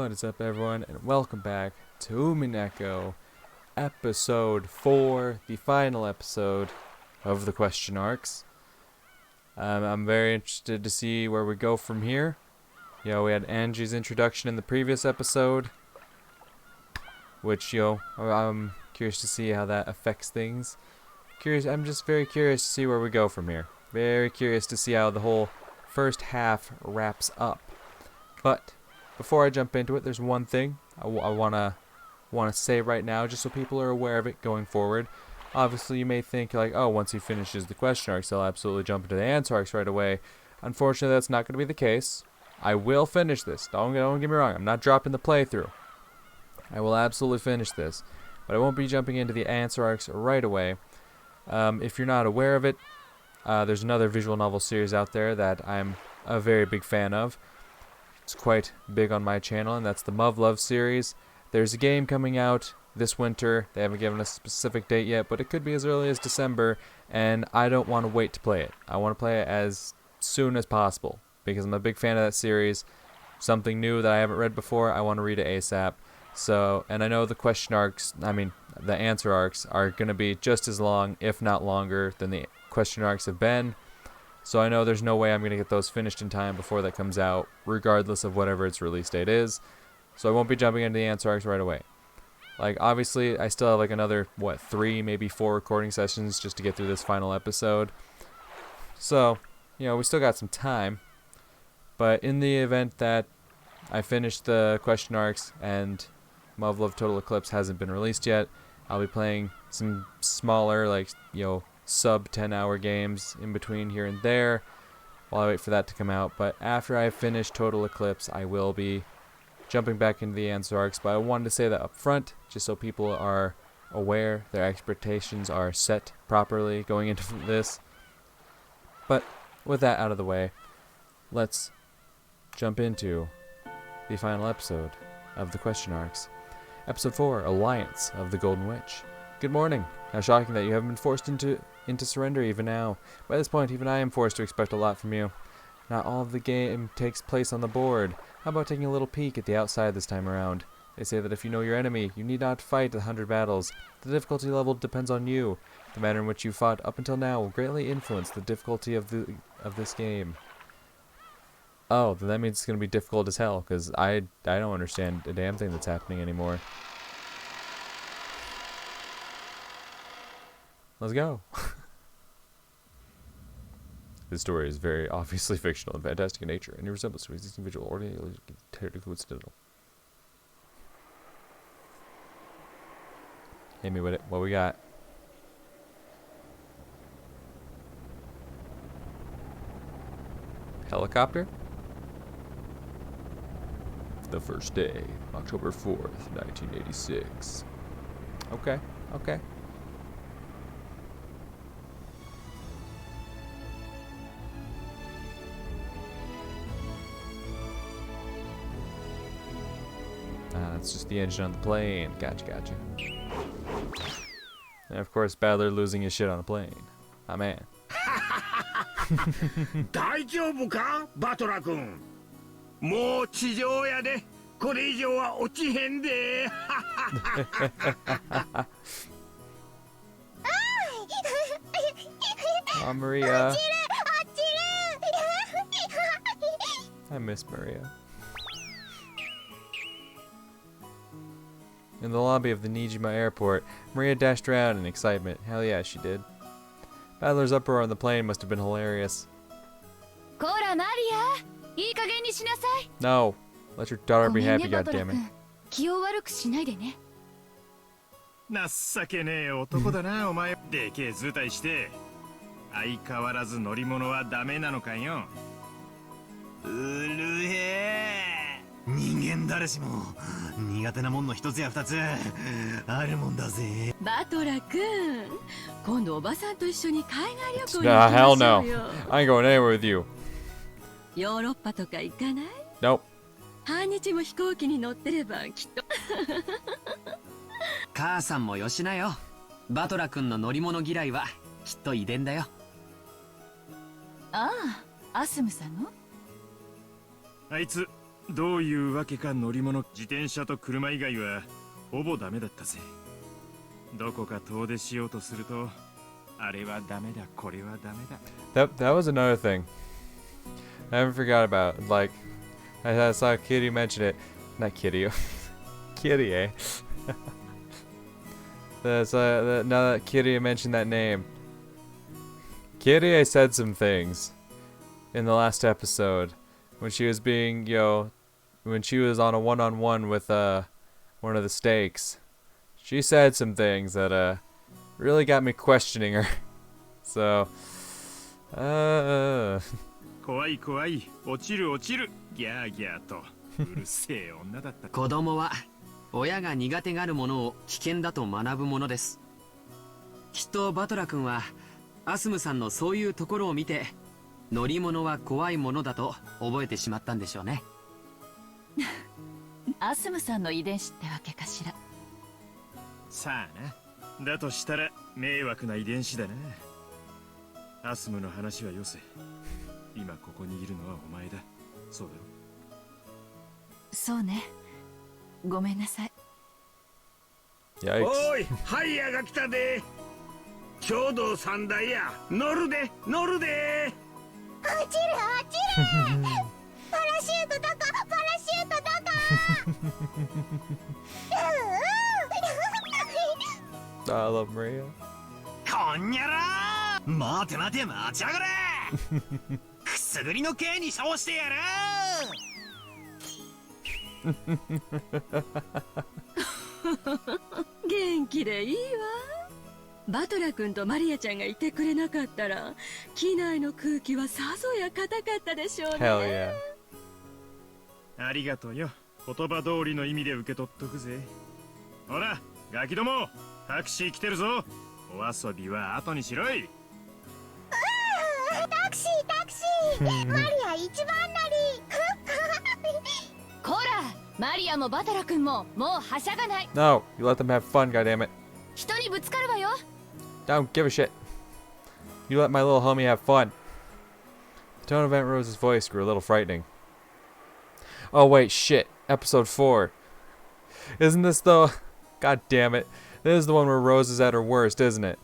What is up, everyone, and welcome back to Umineko, episode 4, the final episode of the question arcs. I'm very interested to see where we go from here. You know, we had Angie's introduction in the previous episode, which, I'm curious to see how that affects things. I'm just very curious to see where we go from here. Very curious to see how the whole first half wraps up. But before I jump into it, there's one thing I wanna say right now, just so people are aware of it going forward. Obviously, you may think like, oh, once he finishes the question arcs, he'll absolutely jump into the answer arcs right away. Unfortunately, that's not going to be the case. I will finish this. Don't get me wrong. I'm not dropping the playthrough. I will absolutely finish this, but I won't be jumping into the answer arcs right away. If you're not aware of it, there's another visual novel series out there that I'm a very big fan of. It's quite big on my channel, and that's the Love series. There's a game coming out this winter. They haven't given a specific date yet, but it could be as early as December, and I don't want to wait to play it. I want to play it as soon as possible, because I'm a big fan of that series. Something new that I haven't read before, I want to read it ASAP. So, and I know the the answer arcs are going to be just as long, if not longer, than the question arcs have been. So I know there's no way I'm going to get those finished in time before that comes out, regardless of whatever its release date is. So I won't be jumping into the answer arcs right away. Like, obviously, I still have like another, 3, maybe 4 recording sessions just to get through this final episode. So, we still got some time. But in the event that I finish the question arcs and Love Total Eclipse hasn't been released yet, I'll be playing some smaller, sub 10-hour games in between here and there while I wait for that to come out. But after I finish Total Eclipse, I will be jumping back into the answer arcs. But I wanted to say that up front, just so people are aware, their expectations are set properly going into this. But with that out of the way, let's jump into the final episode of the question arcs. Episode 4, Alliance of the Golden Witch. Good morning. How shocking that you haven't been forced into surrender even now. By this point, even I am forced to expect a lot from you. Not all of the game takes place on the board. How about taking a little peek at the outside this time around? They say that if you know your enemy, you need not fight 100 battles. The difficulty level depends on you. The manner in which you fought up until now will greatly influence the difficulty of this game. Oh, then that means it's going to be difficult as hell, because I don't understand a damn thing that's happening anymore. Let's go. This story is very obviously fictional and fantastic in nature, and it resembles to existing visual ordinarily coincidental. Hit me with it. What we got? Helicopter? The first day, October 4th, 1986. Okay. It's just the engine on the plane. Gotcha. And of course, Battler losing his shit on a plane. Ah, man. 大丈夫かバトラ君もう地上やでこれ以上は落ちへんで Oh, Maria. I miss Maria. In the lobby of the Nijima airport, Maria dashed around in excitement. Hell yeah, she did. Battler's uproar on the plane must have been hilarious. No, let your daughter be happy, goddammit. 情けねえ男だなお前でけえ図体して相変わらず乗り物はダメなのかようるへえ人間誰しも苦手なもんの一つや二つあるもんだぜバトラ君今度おばさんと一緒に海外旅行に行きましょうよ Nah, hell no. I ain't going anywhere with you. ヨーロッパとか行かない Nope. 半日も飛行機に乗ってればきっと母さんもよしなよバトラ君の乗り物嫌いはきっと遺伝だよああアスムさんのあいつどういうわけか乗り物、自転車と車以外はほぼダメだったぜ。どこか遠出しようとすると、あれはダメだ、これはダメだ。That was another thing I haven't forgot about. Like, I saw Kitty mention it. Not Kitty. Kitty, eh? Now that Kitty mentioned that name. Kitty said some things in the last episode when she was being, when she was on a one-on-one with one of the stakes. She said some things that really got me questioning her. So, 怖い怖い、落ちる落ちる、ギャーギャーとうるせえ女だった。子供は親が苦手があるものを危険だと学ぶものです。きっとバトラ君はアスムさんのそういうところを見て、乗り物は怖いものだと覚えてしまったんでしょうね。アスムさんの遺伝子ってわけかしら。さあな。だとしたら迷惑な遺伝子だな。アスムの話はよせ。今ここにいるのはお前だ。そうだろ。そうね。ごめんなさい。yikes. おい、ハイヤーが来たで。ちょうど3台や。乗るで、乗るで。落ちる落ちるパラシュートどこ、パラシュートどこI love Maria. こんにゃらー、待て待て待ち上がれくすぐりの刑に称してやる元気でいいわ。バトラ君とマリアちゃんがいてくれなかったら、機内の空気はさぞや硬かったでしょうね。 Hell yeah. ありがとうよ。言葉通りの意味で受け取っとくぜ。ほらガキども、タクシー来てるぞ。お遊びは後にしろい。タクシータクシーマリア一番乗りこら、マリアもバトラ君ももうはしゃがない。 No, you let them have fun, goddammit. 人にぶつかるわよ。 Don't give a shit. You let my little homie have fun. The tone of Aunt Rose's voice grew a little frightening. Oh wait, shit. Episode 4. Isn't this the... God damn it. This is the one where Rose is at her worst, isn't it?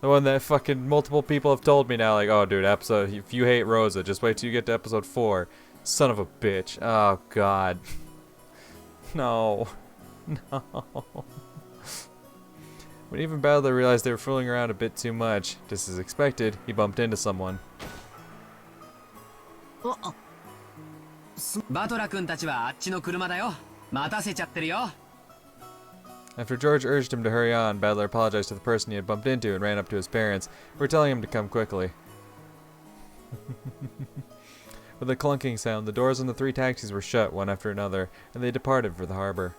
The one that fucking multiple people have told me now, like, oh dude, if you hate Rosa, just wait till you get to episode 4. Son of a bitch. Oh god. No. No. When even Battler realized they were fooling around a bit too much, just as expected, he bumped into someone. バトラ君たちはあっちの車だよ。待たせちゃってるよ。After George urged him to hurry on, Battler apologized to the person he had bumped into and ran up to his parents, who were telling him to come quickly. With a clunking sound, the doors on the 3 taxis were shut one after another, and they departed for the harbor.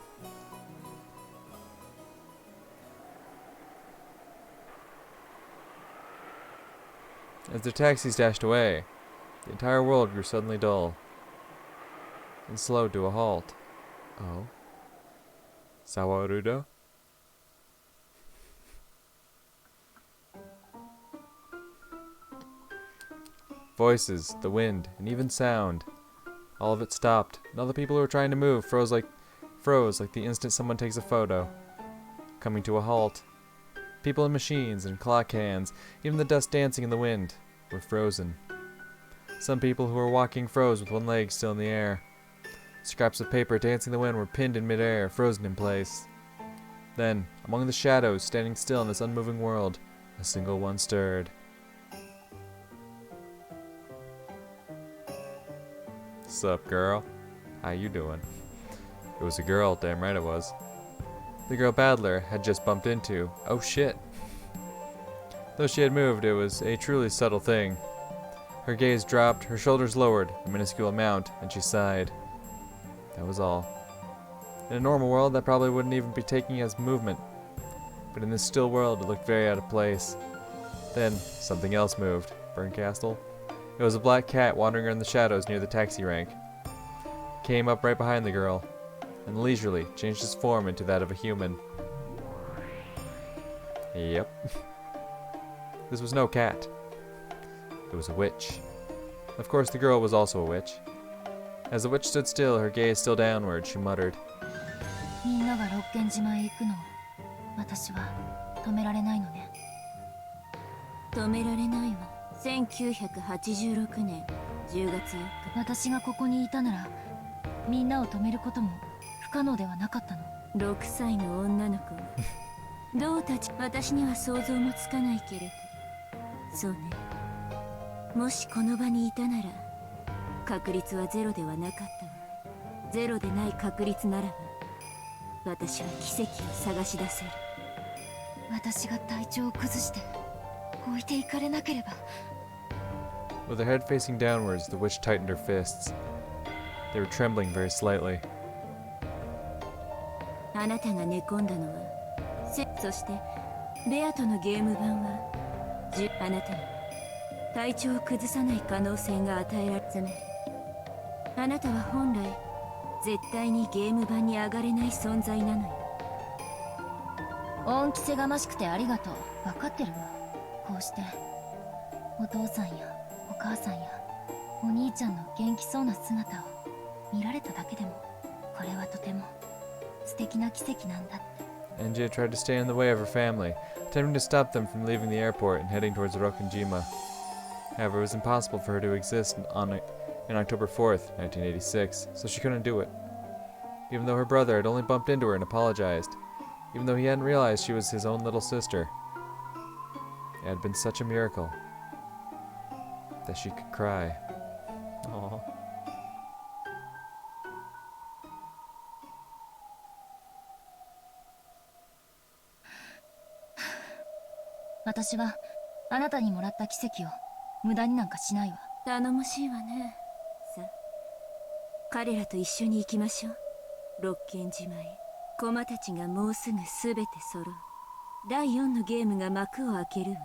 As the taxis dashed away, the entire world grew suddenly dull and slowed to a halt. Oh. Sawarudo? Voices, the wind, and even sound. All of it stopped, and all the people who were trying to move froze like the instant someone takes a photo. Coming to a halt. People and machines and clock hands, even the dust dancing in the wind, were frozen. Some people who were walking froze with one leg still in the air. Scraps of paper dancing in the wind were pinned in midair, frozen in place. Then, among the shadows, standing still in this unmoving world, a single one stirred. Sup, girl? How you doing? It was a girl, damn right it was. The girl Battler had just bumped into. Oh shit. Though she had moved, it was a truly subtle thing. Her gaze dropped, her shoulders lowered, a minuscule amount, and she sighed. That was all. In a normal world, that probably wouldn't even be taken as movement. But in this still world, it looked very out of place. Then, something else moved. Burncastle? It was a black cat wandering in the shadows near the taxi rank. It came up right behind the girl, and leisurely changed its form into that of a human. Yep. This was no cat. It was a witch. Of course, the girl was also a witch. As the witch stood still, her gaze still downward, she muttered. みんなが六軒島へ行くのを私は止められないのね。止められないわ。1986年10月4日。私がここにいたならみんなを止めることも不可能ではなかったの。6歳の女の子はどう立ち、私には想像もつかないけれど、そうね、もしこの場にいたなら確率はゼロではなかったわ。ゼロでない確率ならば私は奇跡を探し出せる。私が体調を崩して置いていかれなければ。 With her head facing downwards, the witch tightened her fists. They were trembling very slightly. あなたが寝込んだのはそしてベアトのゲーム版はあなたに体調を崩さない可能性が与えられつまりあなたは本来絶対にゲーム版に上がれない存在なのよ。恩着せがましくてありがとう。分かってるわ。こうしてお父さんやお母さんやお兄ちゃんの元気そうな姿を見られただけでもこれはとても素敵な奇跡なんだって。 Angie tried to stand in the way of her family, attempting to stop them from leaving the airport and heading towards Rokkenjima. However, it was impossible for her to exist in October 4th, 1986, so she couldn't do it. Even though her brother had only bumped into her and apologized, even though he hadn't realized she was his own little sister, it had been such a miracle that she could cry. Aww. 私はあなたにもらった奇跡を無駄になんかしないわ。頼もしいわね。さあ彼らと一緒に行きましょう。六軒島へ。駒たちがもうすぐ全て揃う。第4のゲームが幕を開けるわ。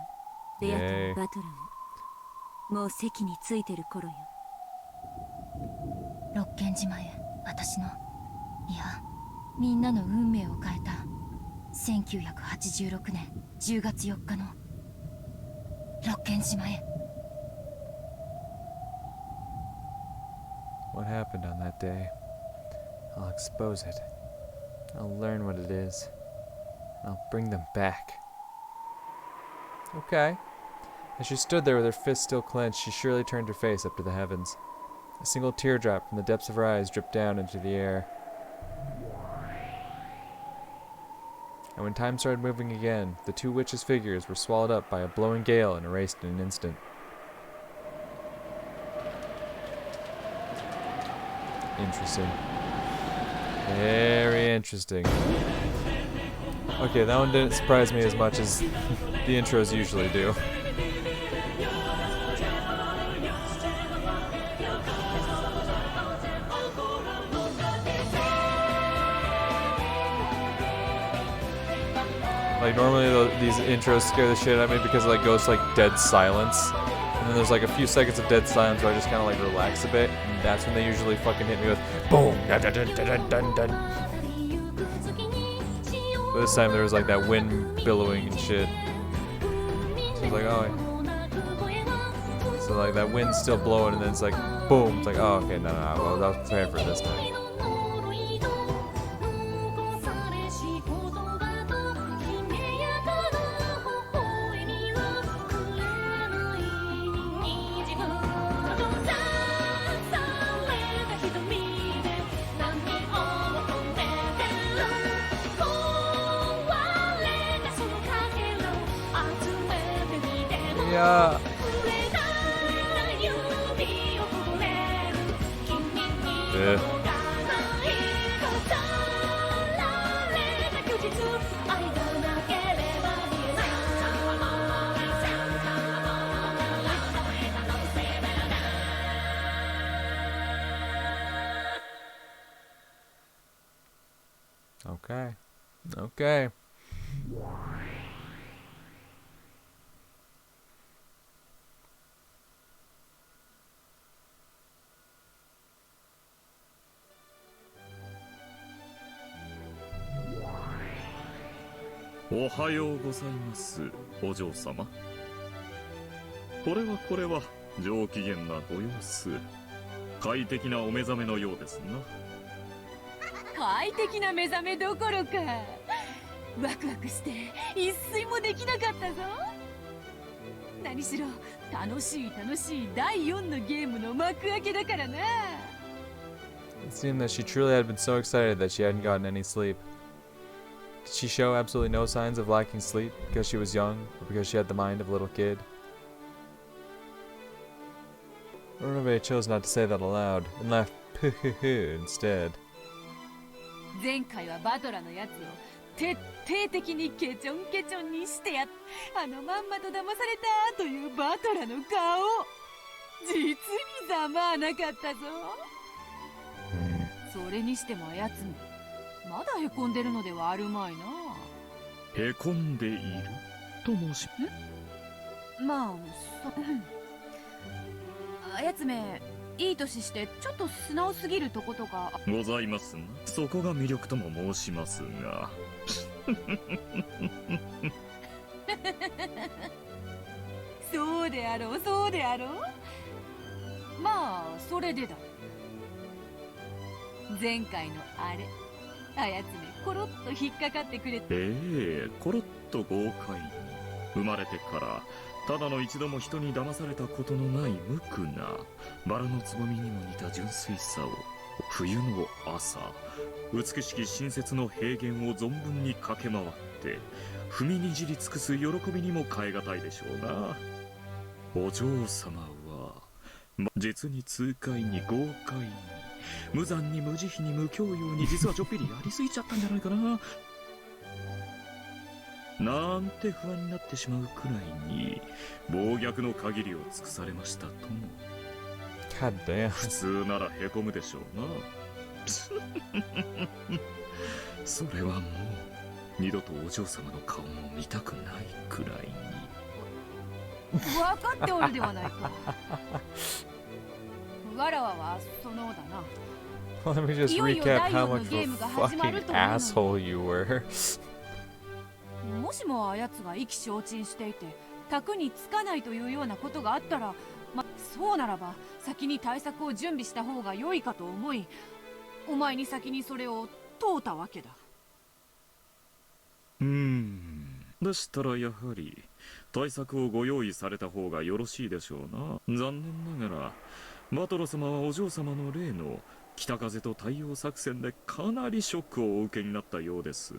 ベアトもバトラももう席についてる頃よ。六軒島へ私のいやみんなの運命を変えた1986年10月4日の六軒島へ。 What happened on that day? I'll expose it. I'll learn what it is. I'll bring them back. Okay. As she stood there with her fists still clenched, she surely turned her face up to the heavens. A single teardrop from the depths of her eyes dripped down into the air. And when time started moving again, the two witches' figures were swallowed up by a blowing gale and erased in an instant. Interesting. Very interesting. Okay, that one didn't surprise me as much as the intros usually do. Like normally these intros scare the shit out of me because it like goes to like dead silence. And then there's like a few seconds of dead silence where I just kind of like relax a bit, and that's when they usually fucking hit me with boom, dun dun dun dun dun dun. But this time there was like that wind billowing and shit. So it's like, oh. So like that wind's still blowing, and then it's like boom. It's like, oh, okay, no, well, I was prepared for it this time. Yeah. Okay. Okay. Ohayou gozaimasu, お嬢様。これは上機嫌なご様子。快適なお目覚めのようですな。快適な目覚めどころかワクワクして一睡もできなかったぞ。何しろ楽しい第4のゲームの幕開けだからな。 It seemed that she truly had been so excited that she hadn't gotten any sleep. Did she show absolutely no signs of lacking sleep because she was young or because she had the mind of a little kid? Runabe chose not to say that aloud and laughed instead. 前回はバトラのやつを徹底的にケチョンケチョンにしてやっあのまんまと騙されたというバトラの顔、実にざまあなかったぞ。それにしてもあやつもまだへこんでるのではあるまいな。へこんでいると申し。まああやつめいい年してちょっと素直すぎるとことかございますな。そこが魅力とも申しますが。そうであろうそうであろう。まあそれでだ。前回のあれあやつめコロッと引っかかってくれて、コロッと豪快に。生まれてからただの一度も人に騙されたことのない無垢なバラのつぼみにも似た純粋さを、冬の朝美しき新雪の平原を存分に駆け回って踏みにじり尽くす喜びにも代え難いでしょうな。お嬢様は、実に痛快に豪快に無残に無慈悲に無教養に、実はちょっぴりやりすぎちゃったんじゃないかななんて不安になってしまうくらいに暴虐の限りを尽くされましたとも。 God damn. 普通ならへこむでしょうな。それはもう二度とお嬢様の顔も見たくないくらいに。分かっておるではないか。わらわはそのだな。Let me just recap how much of a fucking asshole you were. もしもあやつが意気消沈していて卓につかないというようなことがあったら、そうならば先に対策を準備した方が良いかと思い、お前に先にそれを問うたわけだ。でしたらやはり対策をご用意された方がよろしいでしょうな。残念ながらバトロ様はお嬢様の例の北風と太陽作戦でかなりショックをお受けになったようです。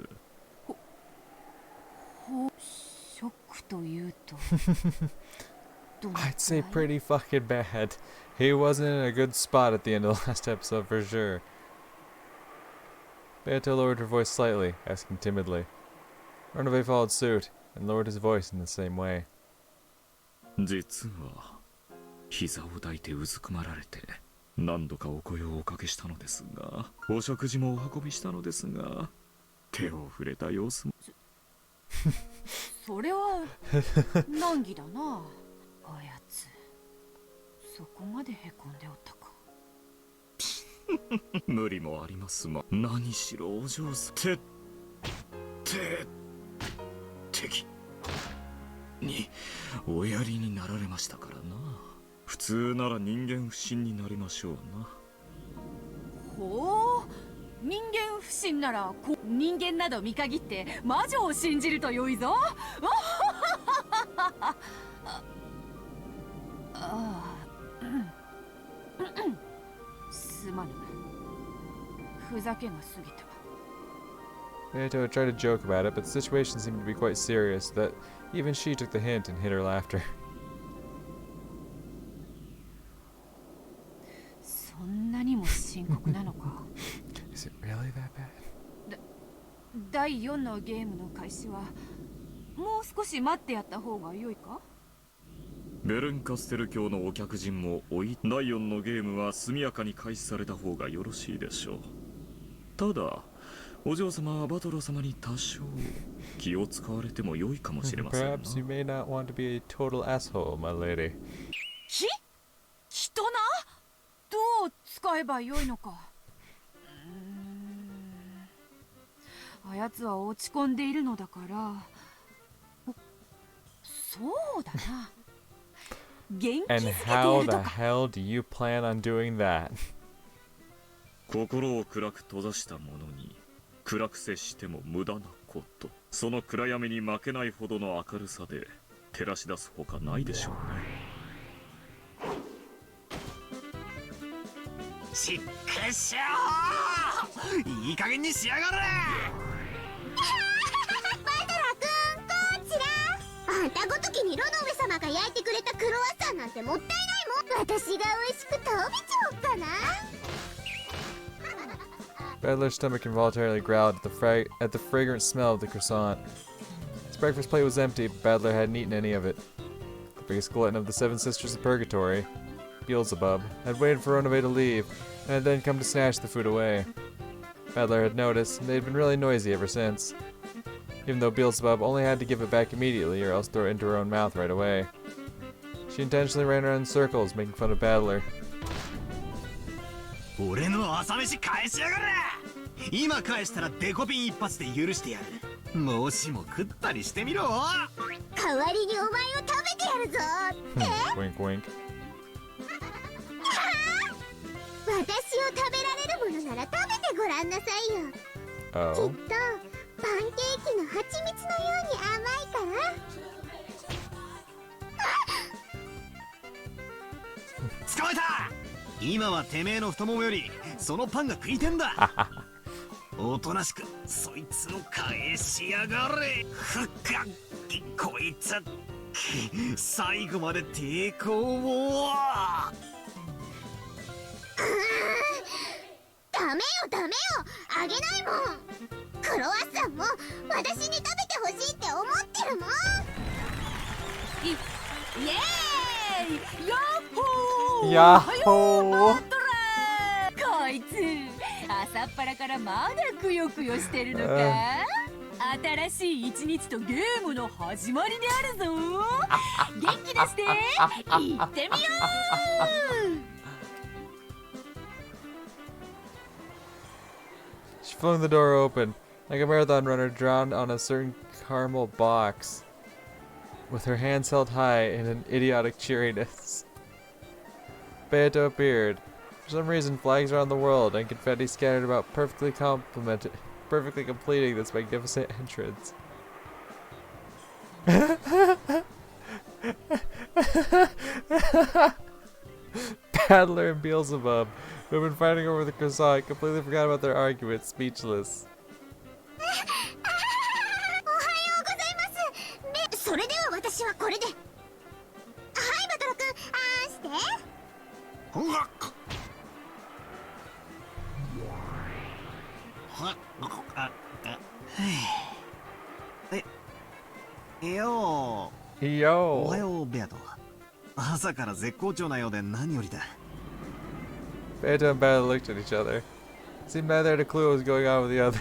ショックというとI'd say pretty fucking bad. He wasn't in a good spot at the end of the last episode for sure. Beato lowered her voice slightly, asking timidly. Runabe followed suit, and lowered his voice in the same way. 実は膝を抱いてうずくまられて何度かお声をおかけしたのですが、お食事もお運びしたのですが、手を触れた様子も。それは難儀だな。あやつそこまでへこんでおったか。無理もありますま。何しろお嬢さん敵におやりになられましたからな。普通なら人間不信になりましょうな。ほう、人間不信なら人間など見限って魔女を信じるとよいぞ。すまぬ、ふざけが過ぎた。 Beato tried to joke about it, but the situation seemed to be quite serious that even she took the hint and hid her laughter. そんなにも深刻なのか。Is it really that bad? 第4のゲームの開始はもう少し待ってやった方が良いか。ベルンカステル教のお客人も第4のゲームは速やかに開始された方がよろしいでしょう。ただお嬢様はバトロ様に多少気を使われても良いかもしれませんな。 Perhaps you may not want to be a total asshole, my lady. 人な、どう使えばよいのか。あやつは落ち込んでいるのだから、そうだな。元気 And づけて how やる the とか。 hell do you plan on doing that? 心を暗く閉ざした者に暗く接しても無駄なこと、その暗闇に負けないほどの明るさで照らし出すほかないでしょうね。しっかしょー、いい加減にしやがれ。バトラくん、こちら。あんたごときにロノ上様が焼いてくれたクロワッサンなんてもったいないもん。私が美味しく食べちゃおうかな。 Badler's stomach involuntarily growled at the fragrant smell of the croissant. His breakfast plate was empty, but Badler hadn't eaten any of it. The biggest glutton of the seven sisters of Purgatory, Beelzebub, had waited for Ronove to leave, and had then come to snatch the food away. Badler had noticed, and they had been really noisy ever since. Even though Beelzebub only had to give it back immediately, or else throw it into her own mouth right away. She intentionally ran around in circles, making fun of Badler. 俺の朝飯返しやがれ。今返したらデコピン一発で許してやる。もしも食ったりしてみろ。代わりにお前を食べてやるぞって。 Wink, wink. 私を食べられるものなら食べてごらんなさいよ。きっ Oh. とパンケーキの蜂蜜のように甘いから。捕まえた。今はてめえの太ももよりそのパンが食いてんだ。おとなしくそいつを返しやがれ。ふっかこいつ最後まで抵抗を。ダメよダメよ、あげないもん。クロワッサンも私に食べてほしいって思ってるもん。イエーイ、ヤッホー、ヤッホー、バトラー。こいつ朝っぱらからまだくよくよしてるのか。新しい一日とゲームの始まりであるぞ。元気出して行ってみよう。 She flung the door open, like a marathon runner drawn on a certain caramel box, with her hands held high in an idiotic cheeriness. Beato appeared. For some reason, flags around the world and confetti scattered about perfectly completing this magnificent entrance. Paddler and Beelzebub, who had been fighting over the croissant, completely forgot about their argument, speechless. おはようございます。それでは私はこれで。はい、バトラ君、あーして。うわっ。よー。 Yo! おはよう、ベアト。朝から絶好調なようで何よりだ。 Beato and Beato looked at each other. Seemed neither had a clue what was going on with the other.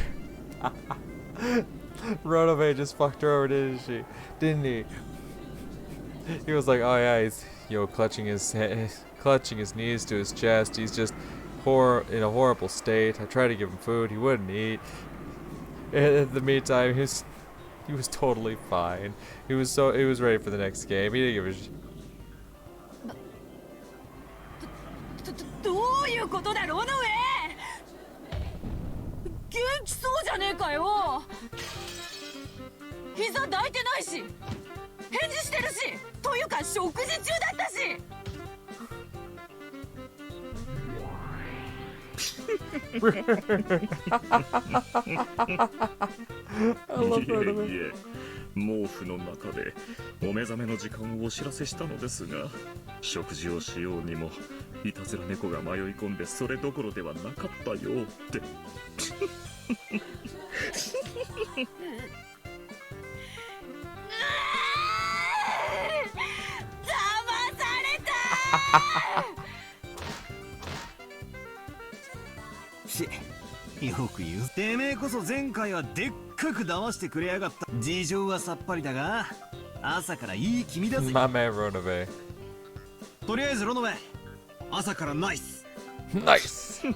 Ronove just fucked her over, didn't he? He was like, oh yeah, he's clutching his knees to his chest. He's just in a horrible state. I tried to give him food, he wouldn't eat. In the meantime, he was totally fine. He was ready for the next game. He didn't give a shit. どういうことだロノウェイ。元気そうじゃねえかよ。膝抱いてないし返事してるし、というか食事中だったし。いえ、毛布の中でお目覚めの時間をお知らせしたのですが、食事をしようにもいたずら猫が迷い込んでそれどころではなかったよって。騙された。よく言う。てめえこそ前回はでっかく騙してくれやがった。事情はさっぱりだが朝からいい気味だぜ。 My man Ronove. とりあえずロノベ、朝からナイス。 Nice!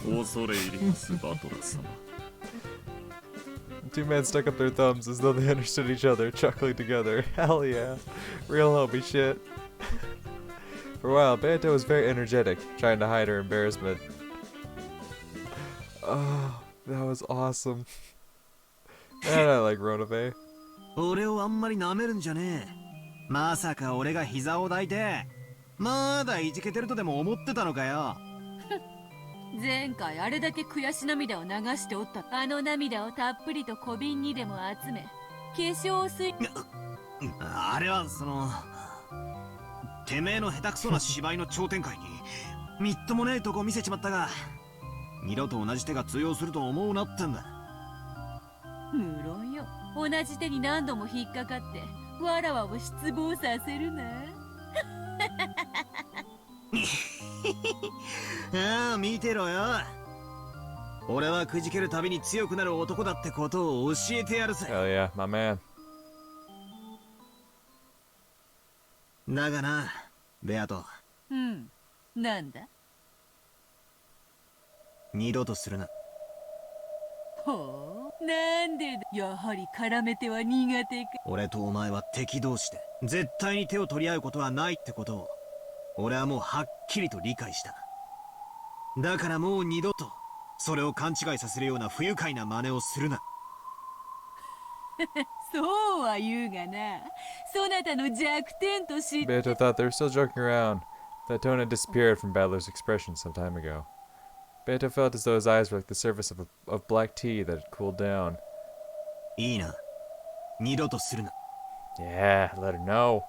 恐れ入りますバトラ様。 The two men stuck up their thumbs as though they understood each other, chuckling together. Hell yeah. Real homie shit. For a while, Beato was very energetic, trying to hide her embarrassment. Oh, that was awesome. Man, I like Ronobe. 俺をあんまり舐めるんじゃねえ。まさか俺が膝を抱いてまだいじけてるとでも思ってたのかよ。前回あれだけ悔し涙を流しておった。あの涙をたっぷりと小瓶にでも集め、化粧水。あれはてめえの下手くそな芝居の頂点会にみっともねえとこ見せちまったが、二度と同じ手が通用すると思うなってんだ。無論よ。同じ手に何度も引っかかってわらわを失望させるな。ああ、見てろよ。俺はくじけるたびに強くなる男だってことを教えてやるぜ。Hell yeah, my man. だがな、ベアト。うん。なんだ。二度とするな。ほう。なんでだ。やはり絡めては苦手か。俺とお前は敵同士で絶対に手を取り合うことはないってことを俺はもうはっきりと理解した。だからもう二度とそれを勘違いさせるような不愉快な真似をするな。そうは言うがな。そなたの弱点とし。Beato thought they were still joking around. That tone had disappeared from Badler's expression some time ago. Beato felt as though his eyes were like the surface of black tea that had cooled down. いいな。二度とするな。Yeah, let her know.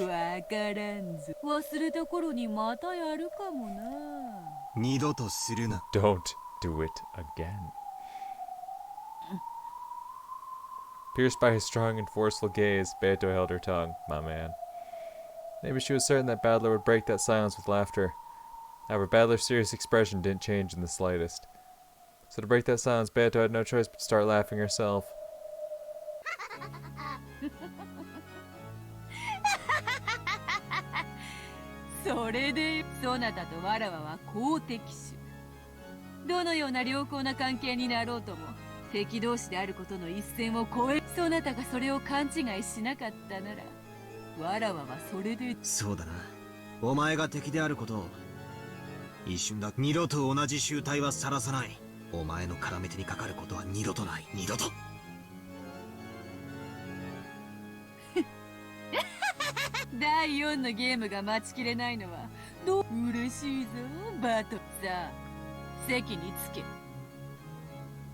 わからんぞ。忘れた頃にまたやるかもな。二度とするな。Don't do it again. Pierced by his strong and forceful gaze, Beato held her tongue, my man. Maybe she was certain that Badler would break that silence with laughter. However, Badler's serious expression didn't change in the slightest. So to break that silence, Beato had no choice but to start laughing herself. それでそなたとわらわは好敵手。どのような良好な関係になろうとも敵同士であることの一線を越え、そなたがそれを勘違いしなかったならわらわはそれで。そうだな。お前が敵であることを一瞬だ。二度と同じ醜態はさらさない。お前の絡め手にかかることは二度とない。二度と。第4のゲームが待ちきれないのは嬉しいぞバト。さあ席につけ。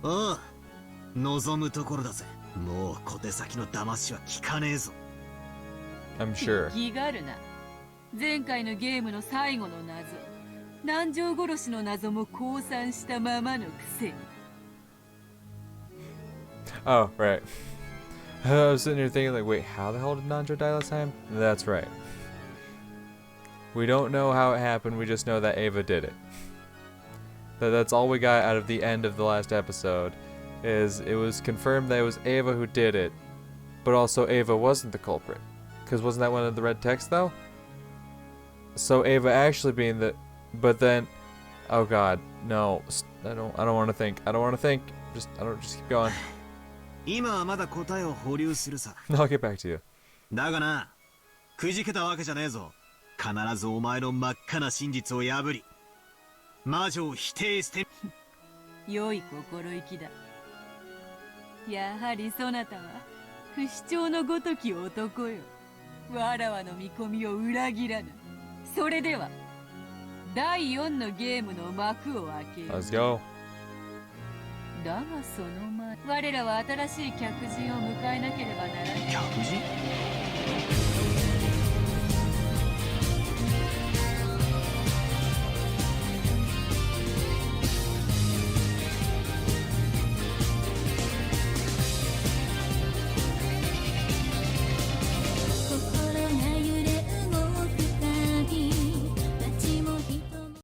ああ、望むところだぜ。もう小手先の騙しは効かねえぞ。 I'm sure. 気軽な。前回のゲームの最後の謎、南條殺しの謎も降参したままのくせに。Oh, right. I was sitting here thinking, like, wait, how the hell did Nanjo die last time? That's right. We don't know how it happened, we just know that Ava did it. That's all we got out of the end of the last episode, is it was confirmed that it was Ava who did it, but also Ava wasn't the culprit. Because wasn't that one of the red texts, though? So Ava actually being the... But then... Oh god, no. I don't want to think. I don't want to think. Just keep going. 今はまだ答えを保留するさ。 I'll get back to you. だがな、くじけたわけじゃねえぞ。必ずお前の真っ赤な真実を破り、魔女を否定して。良い心意気だ。やはりそなたは不死鳥のごとき男よ。わらわの見込みを裏切らぬ。それでは第4のゲームの幕を開けよう。 Let's go. だがその前、我らは新しい客人を迎えなければならない。客人？